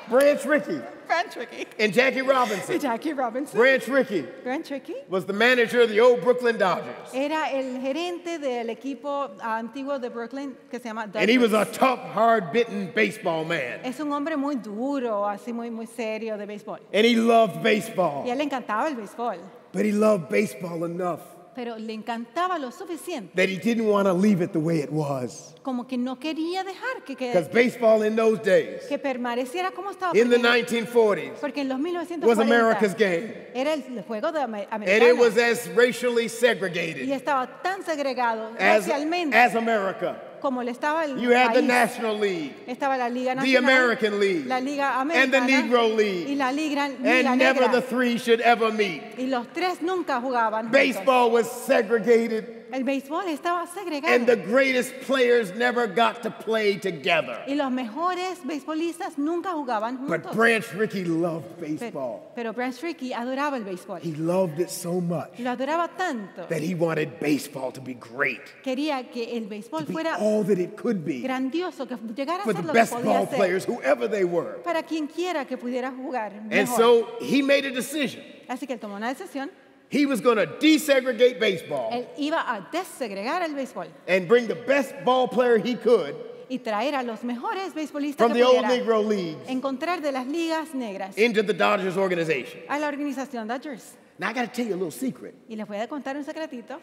Branch Rickey Branch Rickey. and Jackie Robinson. Jackie Robinson. Branch Rickey Branch Rickey was the manager of the old Brooklyn Dodgers. era el gerente del equipo antiguo de Brooklyn que se llama Dodgers. And he was a tough, hard-bitten baseball man. Es un hombre muy duro, así muy serio de béisbol. And he loved Y a baseball. él le encantaba el béisbol, But he loved baseball enough pero le encantaba lo suficiente that he didn't want to leave it the way it was. como que no quería dejar Because baseball in those days, que permaneciera como estaba. in the Porque, 1940s, porque en los was America's 1940 game. era el juego de And it was americano as racially y segregated estaba tan segregado as racialmente America. como le estaba el You had the país. National League, Estaba la Liga the Nacional, American League, la Liga and the Americana Negro League. y la Liga And never Negra. the three should ever meet. Y los tres nunca jugaban juntos. Baseball was segregated, El béisbol estaba segregado. and the greatest players never got to play together. Y los mejores beisbolistas nunca jugaban But juntos. Branch Rickey loved baseball. Pero Branch Rickey adoraba el béisbol. He loved it so much Lo adoraba tanto. that he wanted baseball to be great, Quería que el béisbol to be fuera all that it could be grandioso, que llegara a for ser the lo que best podía ball ser. players, whoever they were. Para quien quiera que pudiera jugar And mejor. so he made a decision. Así que él tomó una decisión. He was going to desegregate baseball Él iba a desegregar el béisbol and bring the best ball player he could y traer a los mejores beisbolistas from que the old pudiera. Negro Leagues Encontrar de las ligas negras into the Dodgers organization. a la organización Dodgers. Now, I got to tell you a little secret. Y les voy a contar un secretito.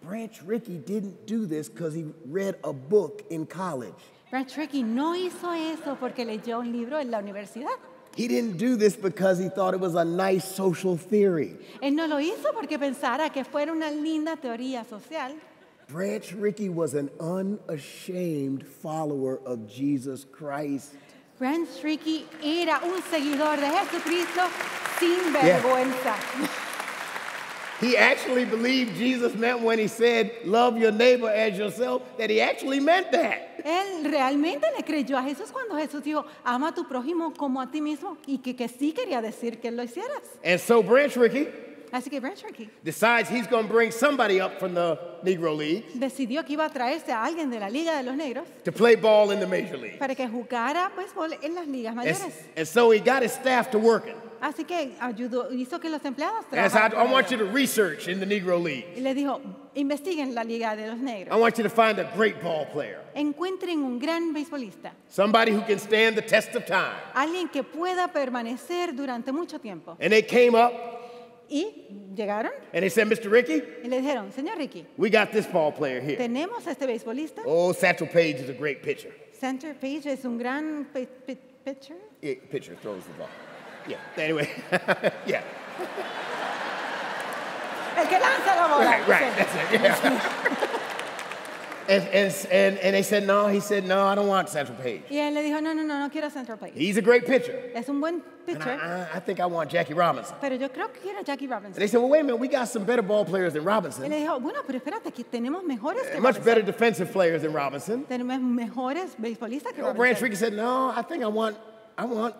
Branch Rickey didn't do this because he read a book in college. Branch Rickey no hizo eso porque leyó un libro en la universidad. He didn't do this because he thought it was a nice social theory. Él no lo hizo porque pensara que fuera una linda teoría social. Branch Rickey was an unashamed follower of Jesus Christ. Branch Rickey era un seguidor de Jesucristo sin vergüenza. He actually believed Jesus meant when he said, love your neighbor as yourself, that he actually meant that. Él realmente le creyó a Jesús cuando Jesús dijo, ama a tu prójimo como a ti mismo, y que sí quería decir que lo hicieras. And so Branch Rickey Así que Branch Rickey decides he's going to bring somebody up from the Negro League decidió que iba a traerse a alguien de la Liga de los Negros to play ball in the major league. para que jugara béisbol en las ligas mayores. And so he got his staff to working. Así que hizo que los empleados As trabajaran. I want you to research in the Negro League. Y le dijo, investiguen la Liga de los I Negros. want you to find a great ball player. Encuentren un gran beisbolista. Somebody who can stand the test of time. Alguien que pueda permanecer durante mucho tiempo. And they came up Y llegaron and they said, Mr. Rickey, y le dijeron, señor Ricky, we got this ball player here. tenemos a este beisbolista. Oh, Satchel Paige is a great pitcher. Center Page es un gran pitcher. Yeah, pitcher throws the ball. Yeah, anyway, yeah. El que lanza la bola. Right, that's it, yeah. And they said, no, he said, no, I don't want Satchel Paige. Y él le dijo, no quiero Center Page. He's a great pitcher. Es un buen And pitcher, I think I want Jackie Robinson. pero yo creo que quiero a Jackie And Robinson. they said, well, wait a minute, we got some better ball players than Y Robinson. le dijo, bueno, pero espérate, aquí tenemos mejores que Much better Robinson. defensive players than Robinson. Tenemos mejores beisbolistas que Branch Robinson. Rickey said, no, I think I want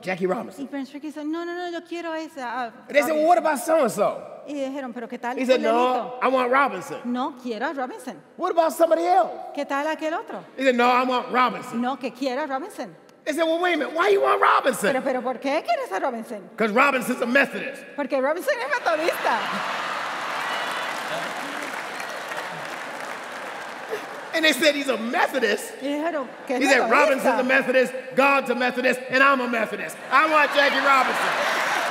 Jackie Robinson. Y Branch Rickey dijo, no, yo quiero a esa. And they said, well, what about so-and-so? Y dijeron, pero ¿qué tal He said, no, fulanito? I want Robinson. No, quiero a Robinson. What about somebody else? ¿Qué tal aquel otro? He said, no, I want Robinson. No, que quiero a Robinson. They said, well, wait a minute, why you want Robinson? Pero ¿por qué quieres a Robinson? Because Robinson's a Methodist. Porque Robinson es metodista. And they said he's a Methodist. Y dijeron, ¿qué es He said, metodista? Robinson's a Methodist, God's a Methodist, and I'm a Methodist. I want Jackie Robinson.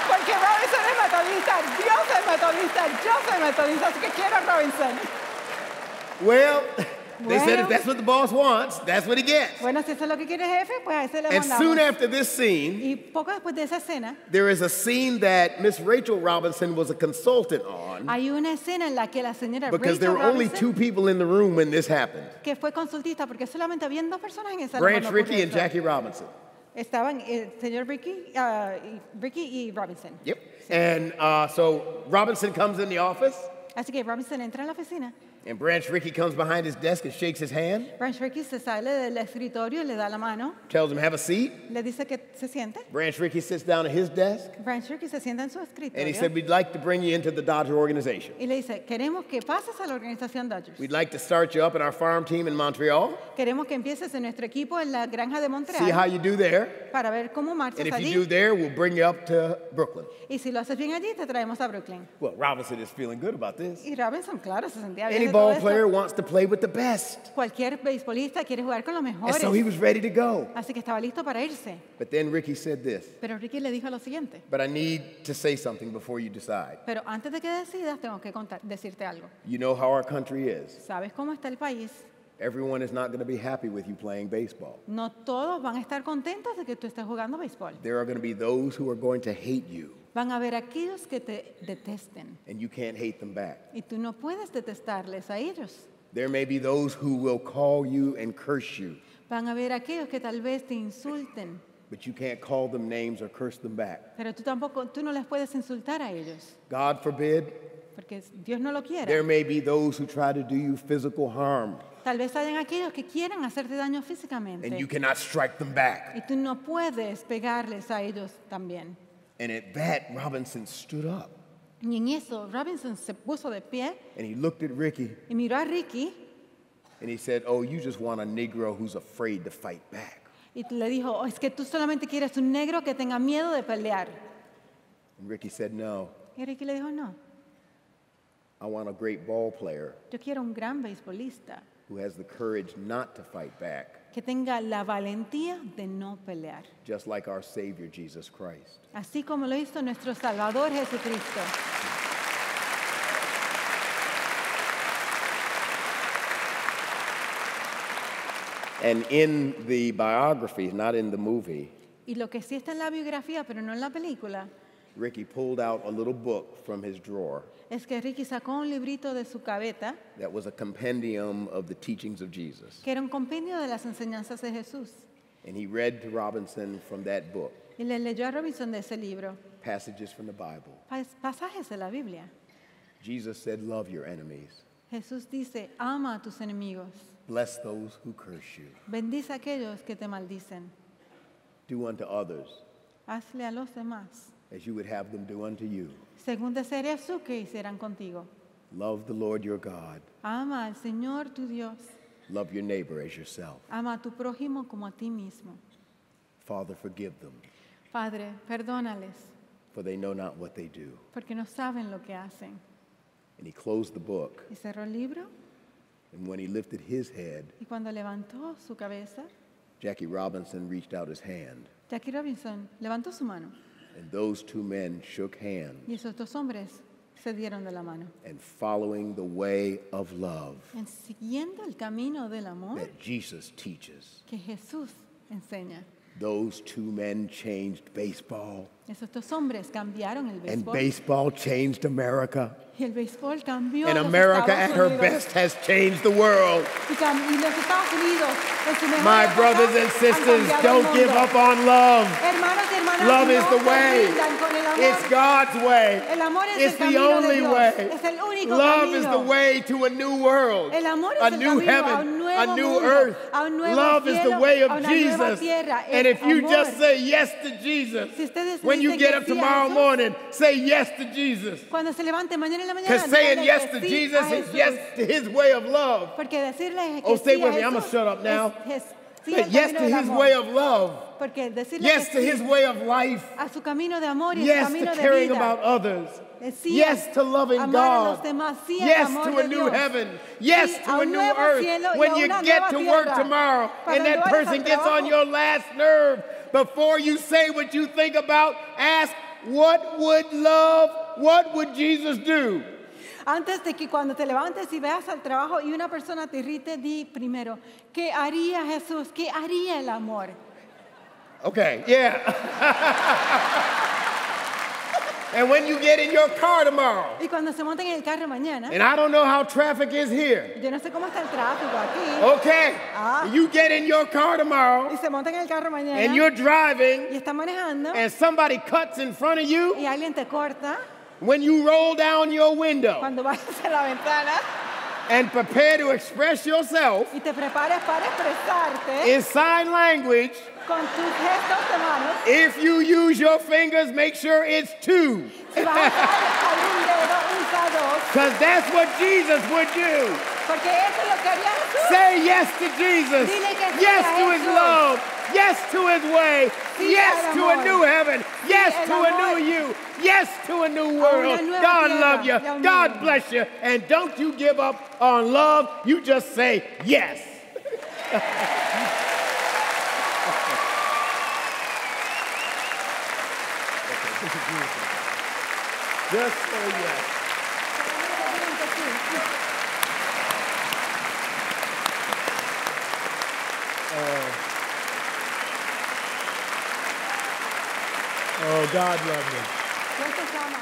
Porque Robinson es metodista, Dios es metodista, yo soy metodista, así que quiero a Robinson. Well, they said Bueno. if that's what the boss wants, that's what he gets. Bueno, si eso es lo que quiere el jefe, pues a ese le And soon mandamos. after this scene, Y poco después de esa escena, there is a scene that Miss Rachel Robinson was a consultant on hay una escena en la que la señora because there Rachel were only Robinson, two people in the room when this happened. que fue consultista, porque solamente habían dos personas en esa Branch Rickey and Jackie Robinson. Estaban el señor Ricky y Robinson. Yep. And so Robinson comes in the office, Así que Robinson entra en la oficina. and Branch Rickey comes behind his desk and shakes his hand, Branch Rickey se sale del escritorio, le da la mano, tells him, have a seat. le dice que se siente. Branch Rickey sits down at his desk, Branch Rickey se sienta en su and he escritorio said, we'd like to bring you into the Dodger organization. y le dice, queremos que pases a la organización Dodgers. We'd like to start you up in our farm team in Montreal, Queremos que empieces en nuestro equipo en la granja de see how Montreal you do there, para ver cómo marchas and if you do allí. there, we'll bring you up to Brooklyn. Y si lo haces bien allí, te traemos a Brooklyn. Well, Robinson is feeling good about this. Y Robinson, claro, se sentía bien Any de todo ball player esto. wants to play with the best. Cualquier beisbolista quiere jugar con los And mejores. so he was ready to go. Así que estaba listo para irse. But then Ricky said this, Pero Ricky le dijo lo siguiente. but I need to say something before you decide. Pero antes de que decidas, tengo que decirte algo. You know how our country is. ¿Sabes cómo está el país? Everyone is not going to be happy with you playing baseball. No todos van a estar contentos de que tú estés jugando béisbol. There are going to be those who are going to hate you, Van a haber aquellos que te detesten. and you can't hate them back. Y tú no puedes detestarles a ellos. There may be those who will call you and curse you, Van a haber aquellos que tal vez te insulten. but you can't call them names or curse them back. Pero tú no les puedes insultar a ellos. God forbid, Porque Dios no lo quiere. there may be those who try to do you physical harm, Tal vez hayan aquellos que quieran hacerte daño and you físicamente. cannot strike them back. Y tú no puedes pegarles a ellos también. And at that, Robinson stood up, Y en eso, Robinson se puso de pie and he looked at Ricky, y miró a Ricky and he said, oh, you just want a Negro who's afraid to fight back. y le dijo, "Oh, es que tú solamente quieres un negro que tenga miedo de pelear." And Ricky said, no, Y Ricky le dijo, no, I want a great ball player yo quiero un gran beisbolista who has the courage not to fight back que tenga la valentía de no pelear. just like our Savior, Jesus Christ. Así como lo hizo nuestro Salvador Jesucristo. And in the biography, not in the movie, Y lo que sí está en la biografía, pero no en la película, Ricky pulled out a little book from his drawer es que Ricky sacó un librito de su gaveta that was a compendium of the teachings of Jesus. que era un compendio de las enseñanzas de Jesús. And he read to Robinson from that book Y le leyó a Robinson de ese libro passages from the Bible. pasajes de la Biblia. Jesus said, love your enemies. Jesús dice, ama a tus enemigos, Bless those who curse you. bendice a aquellos que te maldicen, Do unto others hazle a los demás, as you would have them do unto you. según desearías tú que hicieran contigo. Love the Lord your God. Ama al Señor tu Dios, Love your neighbor as yourself. ama a tu prójimo como a ti mismo. Father, forgive them, Padre, perdónales, for they know not what they do. porque no saben lo que hacen. And he closed the book, Y cerró el libro, and when he lifted his head, y cuando levantó su cabeza, Jackie Robinson reached out his hand, Jackie Robinson levantó su mano, and those two men shook hands, y esos dos hombres se dieron de la mano. and following the way of love En siguiendo el camino del amor that Jesus teaches. que Jesús enseña. Those two men changed baseball, Esos dos hombres cambiaron el and béisbol. baseball changed America. Y el béisbol cambió And a los America Estados at her Unidos. best has changed the world. Y los Estados Unidos, en su mejor My época, brothers and han sisters, cambiado el don't give mundo. up on love. Hermanos y hermanas, Love no is the se way. rindan con el amor. It's God's way. El amor es It's el the camino de only Dios. way. Es el único Love camino. is the way to a new world, El amor es a el new camino a un heaven, nuevo a new mundo, earth. a un nuevo Love is the cielo, way a of una nueva Jesus. tierra. And Es if you amor. just say yes to Jesus, Si ustedes when you dicen get que up sí a tomorrow Jesús, morning, say yes to Jesus. Cuando se levante mañana en la mañana, Because saying díganle yes que to sí Jesus a is Jesús. yes to his way of love. Porque decirle que Oh, stay sí with a me. I'm Jesús going to shut up now. sí Say al yes camino to del his amor. way of love. Porque decirle Yes que to sí his way of life. a su camino de amor y Yes su camino to de caring vida. about others. Sí Yes a to loving amar a los God. demás, sí al Yes amor to de a new Dios. heaven. Yes Sí, to a a un new nuevo earth. cielo y When a you una get nueva to work tierra. tomorrow Cuando and that vayas al person gets on trabajo, your last nerve, before you say what you think about, ask, what would Jesus do? Antes de que cuando te levantes y veas al trabajo y una persona te irrite, di primero, ¿qué haría Jesús? ¿Qué haría el amor? Okay, yeah. And when you get in your car tomorrow, Y cuando se monten en el carro mañana, and I don't know how traffic is here. yo no sé cómo está el tráfico aquí, Okay, you get in your car tomorrow, y se montan en el carro mañana and you're y driving, están manejando and somebody cuts in front of you. y alguien te corta, When you roll down your window cuando vayas a la ventana and prepare to express yourself y te prepares para expresarte in sign language, con tus gestos de manos, if you use your fingers, make sure it's two. si vas a usar algún dedo, usa dos, Because that's what Jesus would do. porque eso es lo que haría Jesús. Say yes to Jesus. Dile que sí Yes a to his Jesús. love. Yes to his way. Sí Yes al to a amor. new heaven. Yes el to a amor. new you. Yes to a new world. nueva God tierra love you. y a un God nuevo. bless you. And don't you give up on love. You just say yes. Just say yes. Oh, God love you. Dios te ama.